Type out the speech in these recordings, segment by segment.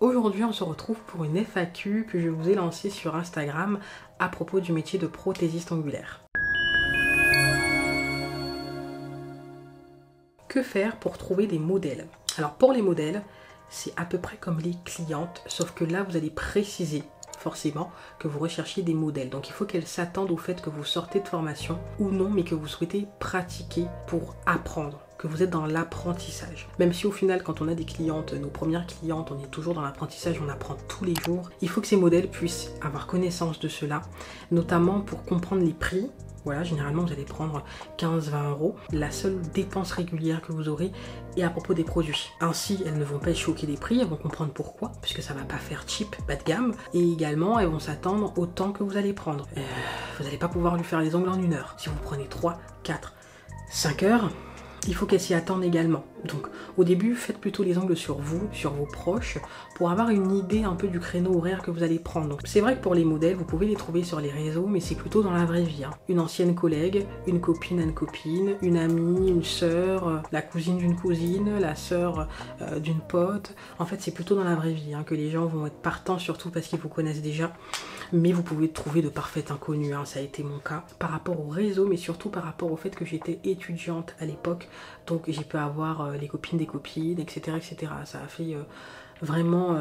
Aujourd'hui, on se retrouve pour une FAQ que je vous ai lancée sur Instagram à propos du métier de prothésiste ongulaire. Que faire pour trouver des modèles? Alors pour les modèles, c'est à peu près comme les clientes, sauf que là, vous allez préciser forcément que vous recherchiez des modèles. Donc il faut qu'elles s'attendent au fait que vous sortez de formation ou non, mais que vous souhaitez pratiquer pour apprendre, que vous êtes dans l'apprentissage. Même si au final, quand on a des clientes, nos premières clientes, on est toujours dans l'apprentissage, on apprend tous les jours. Il faut que ces modèles puissent avoir connaissance de cela, notamment pour comprendre les prix. Voilà, généralement vous allez prendre 15-20 euros. La seule dépense régulière que vous aurez est à propos des produits. Ainsi, elles ne vont pas être choquées des prix, elles vont comprendre pourquoi, puisque ça ne va pas faire cheap, bas de gamme. Et également, elles vont s'attendre au temps que vous allez prendre. Vous n'allez pas pouvoir lui faire les ongles en 1 heure. Si vous prenez 3, 4, 5 heures, il faut qu'elles s'y attendent également. Donc au début, faites plutôt les ongles sur vous, sur vos proches, pour avoir une idée un peu du créneau horaire que vous allez prendre. Donc c'est vrai que pour les modèles, vous pouvez les trouver sur les réseaux, mais c'est plutôt dans la vraie vie. Une ancienne collègue, une copine à une copine, une amie, une sœur, la cousine d'une cousine, la sœur d'une pote. En fait, c'est plutôt dans la vraie vie que les gens vont être partants, surtout parce qu'ils vous connaissent déjà. Mais vous pouvez trouver de parfaits inconnus, ça a été mon cas, par rapport au réseau, mais surtout par rapport au fait que j'étais étudiante à l'époque, donc j'ai pu avoir les copines des copines, etc. etc. Ça a fait vraiment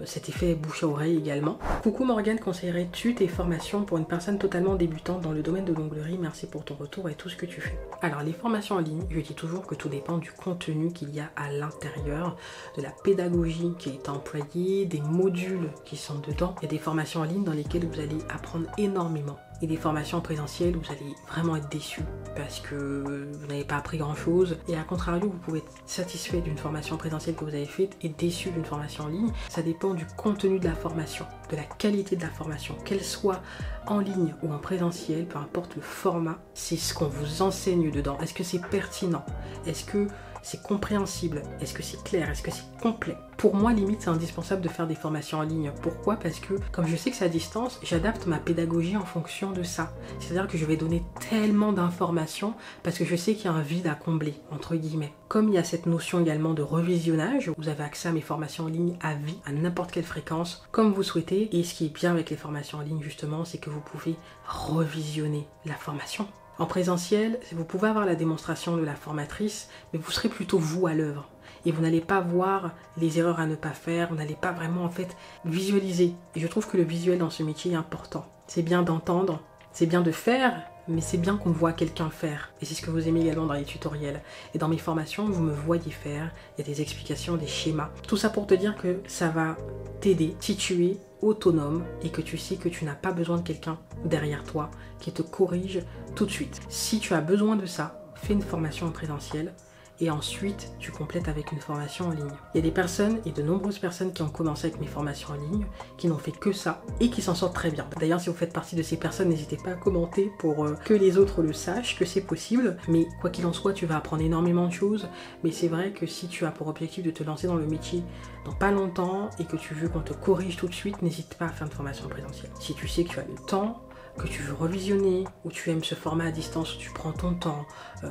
cet effet bouche à oreille également. Coucou Morgane, conseillerais-tu tes formations pour une personne totalement débutante dans le domaine de l'onglerie? Merci pour ton retour et tout ce que tu fais. Alors les formations en ligne, je dis toujours que tout dépend du contenu qu'il y a à l'intérieur, de la pédagogie qui est employée, des modules qui sont dedans. Il y a des formations en ligne dans lesquelles vous allez apprendre énormément. Et des formations en présentiel où vous allez vraiment être déçu parce que vous n'avez pas appris grand chose. Et à contrario, vous pouvez être satisfait d'une formation présentielle que vous avez faite et déçu d'une formation en ligne. Ça dépend du contenu de la formation, de la qualité de la formation, qu'elle soit en ligne ou en présentiel, peu importe le format, c'est ce qu'on vous enseigne dedans. Est-ce que c'est pertinent? Est-ce que c'est compréhensible? Est-ce que c'est clair? Est-ce que c'est complet? Pour moi, limite, c'est indispensable de faire des formations en ligne. Pourquoi? Parce que, comme je sais que c'est à distance, j'adapte ma pédagogie en fonction de ça. C'est-à-dire que je vais donner tellement d'informations parce que je sais qu'il y a un vide à combler, entre guillemets. Comme il y a cette notion également de revisionnage, vous avez accès à mes formations en ligne à vie, à n'importe quelle fréquence, comme vous souhaitez. Et ce qui est bien avec les formations en ligne, justement, c'est que vous pouvez revisionner la formation. En présentiel, vous pouvez avoir la démonstration de la formatrice, mais vous serez plutôt vous à l'œuvre. Et vous n'allez pas voir les erreurs à ne pas faire, vous n'allez pas vraiment en fait visualiser. Et je trouve que le visuel dans ce métier est important. C'est bien d'entendre, c'est bien de faire, mais c'est bien qu'on voit quelqu'un faire. Et c'est ce que vous aimez également dans les tutoriels. Et dans mes formations, vous me voyez faire, il y a des explications, des schémas. Tout ça pour te dire que ça va t'aider, si tu es autonome et que tu sais que tu n'as pas besoin de quelqu'un derrière toi qui te corrige tout de suite. Si tu as besoin de ça, fais une formation en présentiel et ensuite tu complètes avec une formation en ligne. Il y a des personnes et de nombreuses personnes qui ont commencé avec mes formations en ligne, qui n'ont fait que ça et qui s'en sortent très bien. D'ailleurs, si vous faites partie de ces personnes, n'hésitez pas à commenter pour que les autres le sachent, que c'est possible. Mais quoi qu'il en soit, tu vas apprendre énormément de choses. Mais c'est vrai que si tu as pour objectif de te lancer dans le métier dans pas longtemps et que tu veux qu'on te corrige tout de suite, n'hésite pas à faire une formation en présentiel. Si tu sais que tu as le temps, que tu veux revisionner, ou tu aimes ce format à distance où tu prends ton temps,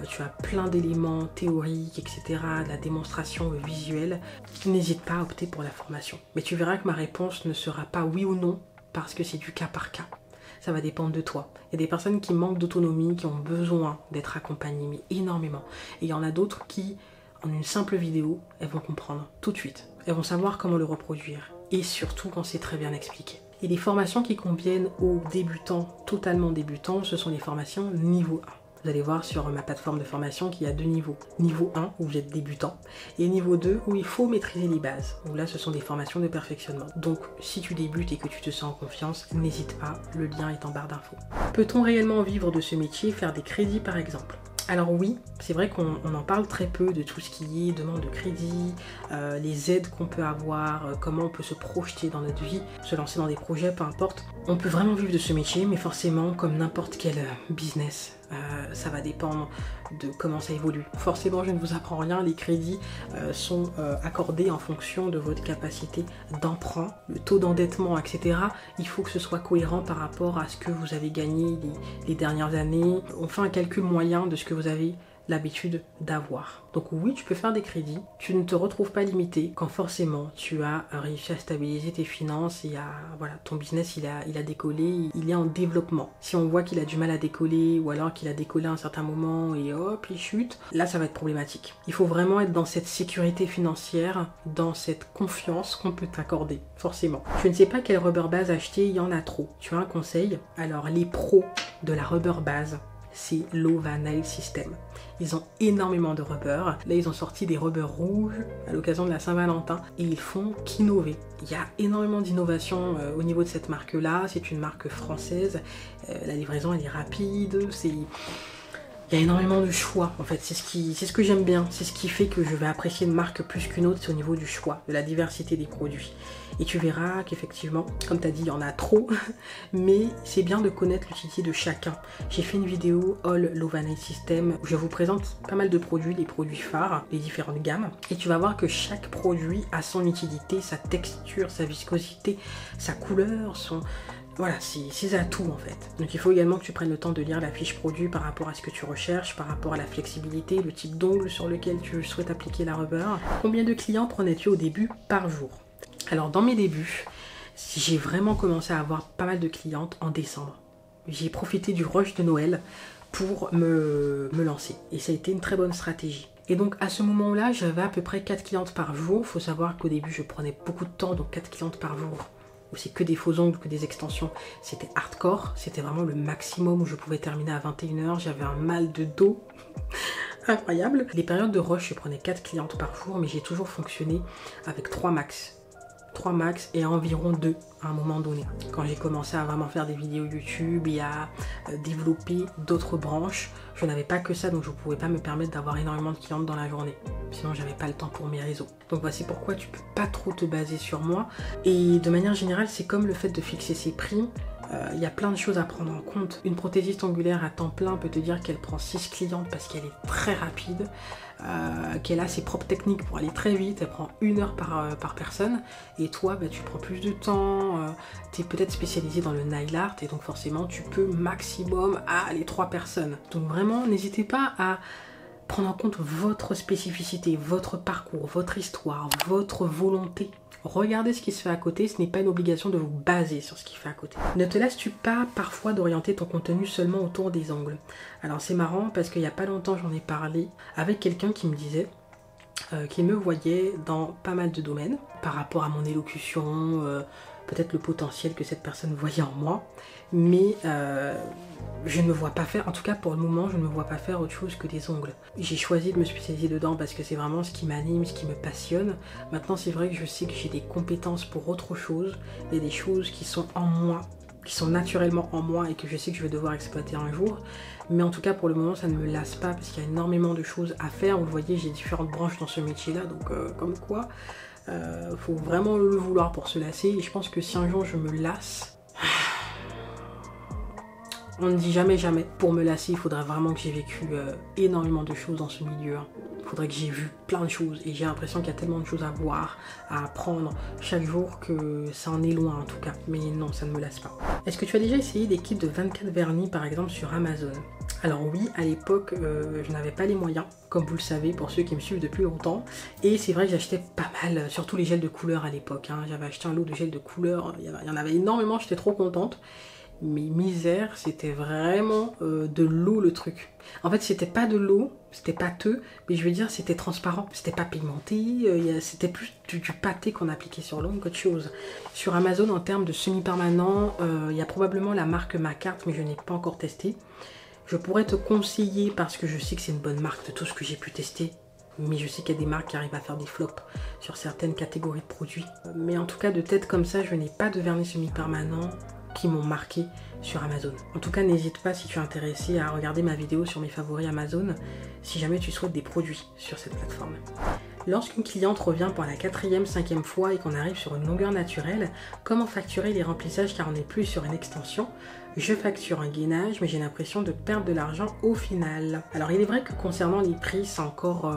tu as plein d'éléments théoriques, etc., de la démonstration visuelle, n'hésite pas à opter pour la formation. Mais tu verras que ma réponse ne sera pas oui ou non, parce que c'est du cas par cas. Ça va dépendre de toi. Il y a des personnes qui manquent d'autonomie, qui ont besoin d'être accompagnées, mais énormément. Et il y en a d'autres qui, en une simple vidéo, elles vont comprendre tout de suite. Elles vont savoir comment le reproduire. Et surtout quand c'est très bien expliqué. Et les formations qui conviennent aux débutants, totalement débutants, ce sont les formations niveau 1. Vous allez voir sur ma plateforme de formation qu'il y a 2 niveaux. Niveau 1 où vous êtes débutant et niveau 2 où il faut maîtriser les bases. Donc là ce sont des formations de perfectionnement. Donc si tu débutes et que tu te sens en confiance, n'hésite pas, le lien est en barre d'infos. Peut-on réellement vivre de ce métier, faire des crédits par exemple? Alors oui, c'est vrai qu'on en parle très peu de tout ce qui est demande de crédit, les aides qu'on peut avoir, comment on peut se projeter dans notre vie, se lancer dans des projets, peu importe. On peut vraiment vivre de ce métier, mais forcément, comme n'importe quel business, ça va dépendre de comment ça évolue. Forcément, je ne vous apprends rien, les crédits sont accordés en fonction de votre capacité d'emprunt, le taux d'endettement, etc. Il faut que ce soit cohérent par rapport à ce que vous avez gagné les dernières années. On fait un calcul moyen de ce que vous avez l'habitude d'avoir. Donc oui, tu peux faire des crédits, tu ne te retrouves pas limité quand forcément tu as réussi à stabiliser tes finances et voilà, ton business il a décollé, il est en développement. Si on voit qu'il a du mal à décoller ou alors qu'il a décollé à un certain moment et hop, il chute, là ça va être problématique. Il faut vraiment être dans cette sécurité financière, dans cette confiance qu'on peut t'accorder, forcément. Je ne sais pas quelle rubber base acheter, il y en a trop. Tu as un conseil? Alors les pros de la rubber base, c'est Lova Nail System. Ils ont énormément de rubber. Là, ils ont sorti des rubbers rouges à l'occasion de la Saint-Valentin et ils font qu'innover. Il y a énormément d'innovation au niveau de cette marque-là. C'est une marque française. La livraison, elle est rapide. Il y a énormément de choix, en fait. C'est ce que j'aime bien. C'est ce qui fait que je vais apprécier une marque plus qu'une autre. C'est au niveau du choix, de la diversité des produits. Et tu verras qu'effectivement, comme tu as dit, il y en a trop. Mais c'est bien de connaître l'utilité de chacun. J'ai fait une vidéo All Lova Nail System où je vous présente pas mal de produits, les produits phares, les différentes gammes. Et tu vas voir que chaque produit a son utilité, sa texture, sa viscosité, sa couleur, Voilà, ses atouts en fait. Donc il faut également que tu prennes le temps de lire la fiche produit par rapport à ce que tu recherches, par rapport à la flexibilité, le type d'ongle sur lequel tu souhaites appliquer la rubber. Combien de clients prenais-tu au début par jour? Alors dans mes débuts, j'ai vraiment commencé à avoir pas mal de clientes en décembre. J'ai profité du rush de Noël pour me lancer. Et ça a été une très bonne stratégie. Et donc à ce moment-là, j'avais à peu près 4 clientes par jour. Il faut savoir qu'au début, je prenais beaucoup de temps, donc 4 clientes par jour. Où c'est que des faux ongles, que des extensions, c'était hardcore, c'était vraiment le maximum où je pouvais terminer à 21h, j'avais un mal de dos incroyable. Les périodes de rush, je prenais 4 clientes par jour, mais j'ai toujours fonctionné avec 3 max. 3 max et environ 2 à un moment donné. Quand j'ai commencé à vraiment faire des vidéos YouTube et à développer d'autres branches, je n'avais pas que ça, donc je ne pouvais pas me permettre d'avoir énormément de clientes dans la journée. Sinon, j'avais pas le temps pour mes réseaux. Donc voici pourquoi tu peux pas trop te baser sur moi. Et de manière générale, c'est comme le fait de fixer ses prix. Il y a plein de choses à prendre en compte. Une prothésiste ongulaire à temps plein peut te dire qu'elle prend 6 clientes parce qu'elle est très rapide, qu'elle a ses propres techniques pour aller très vite, elle prend 1 heure par personne, et toi tu prends plus de temps, tu es peut-être spécialisé dans le nail art et donc forcément tu peux maximum aller 3 personnes. Donc vraiment n'hésitez pas à prendre en compte votre spécificité, votre parcours, votre histoire, votre volonté. Regardez ce qui se fait à côté, ce n'est pas une obligation de vous baser sur ce qui fait à côté. Ne te laisses-tu pas parfois d'orienter ton contenu seulement autour des ongles? Alors c'est marrant parce qu'il n'y a pas longtemps j'en ai parlé avec quelqu'un qui me disait qu'il me voyait dans pas mal de domaines par rapport à mon élocution, peut-être le potentiel que cette personne voyait en moi, mais je ne me vois pas faire, en tout cas pour le moment, je ne me vois pas faire autre chose que des ongles. J'ai choisi de me spécialiser dedans parce que c'est vraiment ce qui m'anime, ce qui me passionne. Maintenant, c'est vrai que je sais que j'ai des compétences pour autre chose. Il y a des choses qui sont en moi, qui sont naturellement en moi et que je sais que je vais devoir exploiter un jour. Mais en tout cas, pour le moment, ça ne me lasse pas parce qu'il y a énormément de choses à faire. Vous le voyez, j'ai différentes branches dans ce métier-là, donc comme quoi, faut vraiment le vouloir pour se lasser. Et je pense que si un jour je me lasse... On ne dit jamais jamais. Pour me lasser, il faudrait vraiment que j'ai vécu énormément de choses dans ce milieu. Il faudrait que j'ai vu plein de choses. Et j'ai l'impression qu'il y a tellement de choses à voir, à apprendre chaque jour que ça en est loin en tout cas. Mais non, ça ne me lasse pas. Est-ce que tu as déjà essayé des kits de 24 vernis par exemple sur Amazon? Alors oui, à l'époque, je n'avais pas les moyens, comme vous le savez, pour ceux qui me suivent depuis longtemps. Et c'est vrai que j'achetais pas mal, surtout les gels de couleur à l'époque. J'avais acheté un lot de gels de couleur, il y en avait énormément, j'étais trop contente. Mais misère, c'était vraiment de l'eau le truc. En fait, c'était pas de l'eau, c'était pâteux, mais je veux dire, c'était transparent. C'était pas pigmenté, c'était plus du pâté qu'on appliquait sur l'ongle qu'autre chose. Sur Amazon, en termes de semi-permanent, il y a probablement la marque Macart, mais je n'ai pas encore testé. Je pourrais te conseiller, parce que je sais que c'est une bonne marque de tout ce que j'ai pu tester, mais je sais qu'il y a des marques qui arrivent à faire des flops sur certaines catégories de produits. Mais en tout cas, de tête comme ça, je n'ai pas de vernis semi-permanent qui m'ont marqué sur Amazon. En tout cas, n'hésite pas si tu es intéressé à regarder ma vidéo sur mes favoris Amazon si jamais tu souhaites des produits sur cette plateforme. Lorsqu'une cliente revient pour la 4e, 5e fois et qu'on arrive sur une longueur naturelle, comment facturer les remplissages car on n'est plus sur une extension? Je facture un gainage, mais j'ai l'impression de perdre de l'argent au final. Alors il est vrai que concernant les prix, c'est encore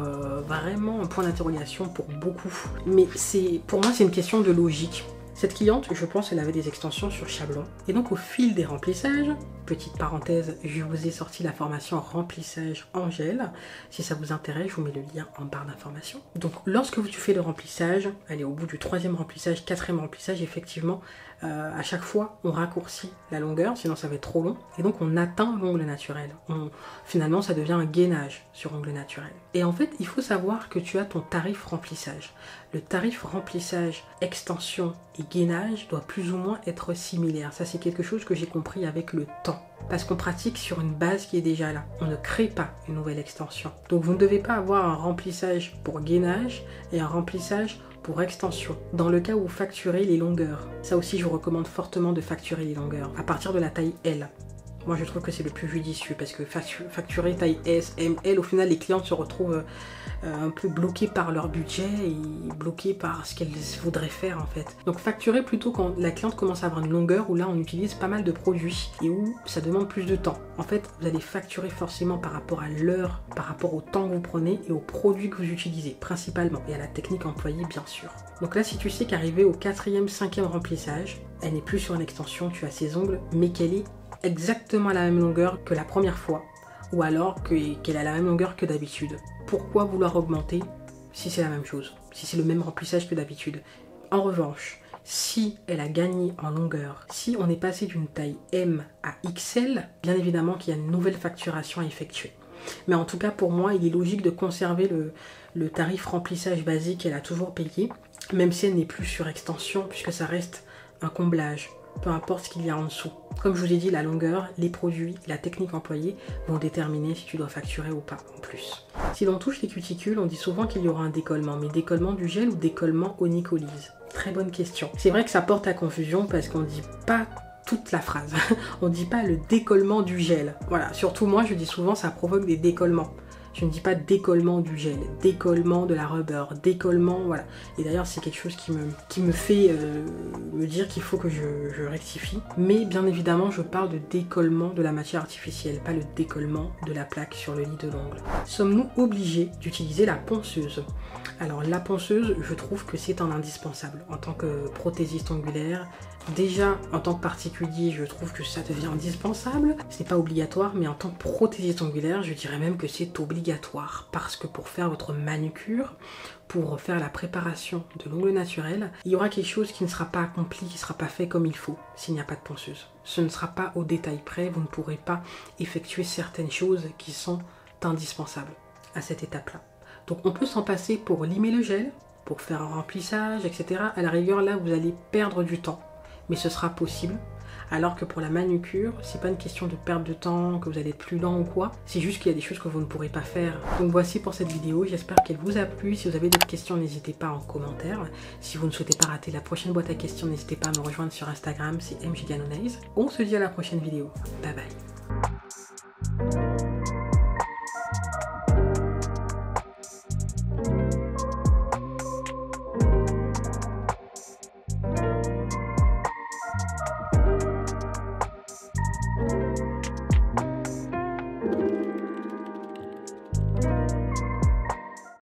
vraiment un point d'interrogation pour beaucoup. Mais pour moi, c'est une question de logique. Cette cliente, je pense, elle avait des extensions sur Chablon. Et donc au fil des remplissages, petite parenthèse, je vous ai sorti la formation remplissage en gel. Si ça vous intéresse, je vous mets le lien en barre d'information. Donc lorsque tu fais le remplissage, allez, au bout du 3e remplissage, 4e remplissage, effectivement, à chaque fois, on raccourcit la longueur, sinon ça va être trop long. Et donc on atteint l'ongle naturel. Finalement, ça devient un gainage sur ongle naturel. Et en fait, il faut savoir que tu as ton tarif remplissage. Le tarif remplissage, extension et gainage doit plus ou moins être similaire. Ça, c'est quelque chose que j'ai compris avec le temps. Parce qu'on pratique sur une base qui est déjà là. On ne crée pas une nouvelle extension. Donc vous ne devez pas avoir un remplissage pour gainage et un remplissage pour extension, dans le cas où vous facturez les longueurs. Ça aussi, je vous recommande fortement de facturer les longueurs, à partir de la taille L. Moi, je trouve que c'est le plus judicieux, parce que facturer taille S, M, L, au final, les clientes se retrouvent un peu bloquées par leur budget et bloquées par ce qu'elles voudraient faire, en fait. Donc, facturer plutôt quand la cliente commence à avoir une longueur, où là, on utilise pas mal de produits et où ça demande plus de temps. En fait, vous allez facturer forcément par rapport à l'heure, par rapport au temps que vous prenez et aux produits que vous utilisez, principalement, et à la technique employée, bien sûr. Donc là, si tu sais qu'arrivé au 4e, 5e remplissage, elle n'est plus sur une extension, tu as ses ongles, mais qu'elle est exactement à la même longueur que la première fois, ou alors qu'elle a la même longueur que d'habitude. Pourquoi vouloir augmenter si c'est la même chose, si c'est le même remplissage que d'habitude? En revanche, si elle a gagné en longueur, si on est passé d'une taille M à XL, bien évidemment qu'il y a une nouvelle facturation à effectuer. Mais en tout cas, pour moi, il est logique de conserver le tarif remplissage basique qu'elle a toujours payé, même si elle n'est plus sur extension, puisque ça reste un comblage. Peu importe ce qu'il y a en dessous. Comme je vous ai dit, la longueur, les produits, la technique employée vont déterminer si tu dois facturer ou pas en plus. Si l'on touche les cuticules, on dit souvent qu'il y aura un décollement, mais décollement du gel ou décollement onycholyse? Très bonne question. C'est vrai que ça porte à confusion parce qu'on ne dit pas toute la phrase. On ne dit pas le décollement du gel. Voilà, surtout moi je dis souvent ça provoque des décollements. Je ne dis pas décollement du gel, décollement de la rubber, décollement, voilà. Et d'ailleurs, c'est quelque chose qui me fait me dire qu'il faut que je rectifie. Mais bien évidemment, je parle de décollement de la matière artificielle, pas le décollement de la plaque sur le lit de l'ongle. Sommes-nous obligés d'utiliser la ponceuse? Alors, la ponceuse, je trouve que c'est un indispensable en tant que prothésiste ongulaire. Déjà, en tant que particulier, je trouve que ça devient indispensable. C'est pas obligatoire, mais en tant que prothésiste ongulaire, je dirais même que c'est obligatoire. Parce que pour faire votre manucure, pour faire la préparation de l'ongle naturel, il y aura quelque chose qui ne sera pas accompli, qui ne sera pas fait comme il faut, s'il n'y a pas de ponceuse. Ce ne sera pas au détail près, vous ne pourrez pas effectuer certaines choses qui sont indispensables à cette étape-là. Donc on peut s'en passer pour limer le gel, pour faire un remplissage, etc. À la rigueur, là, vous allez perdre du temps. Mais ce sera possible, alors que pour la manucure, c'est pas une question de perte de temps, que vous allez être plus lent ou quoi, c'est juste qu'il y a des choses que vous ne pourrez pas faire. Donc voici pour cette vidéo, j'espère qu'elle vous a plu. Si vous avez d'autres questions, n'hésitez pas en commentaire. Si vous ne souhaitez pas rater la prochaine boîte à questions, n'hésitez pas à me rejoindre sur Instagram, c'est MJDianonaise. On se dit à la prochaine vidéo, bye bye.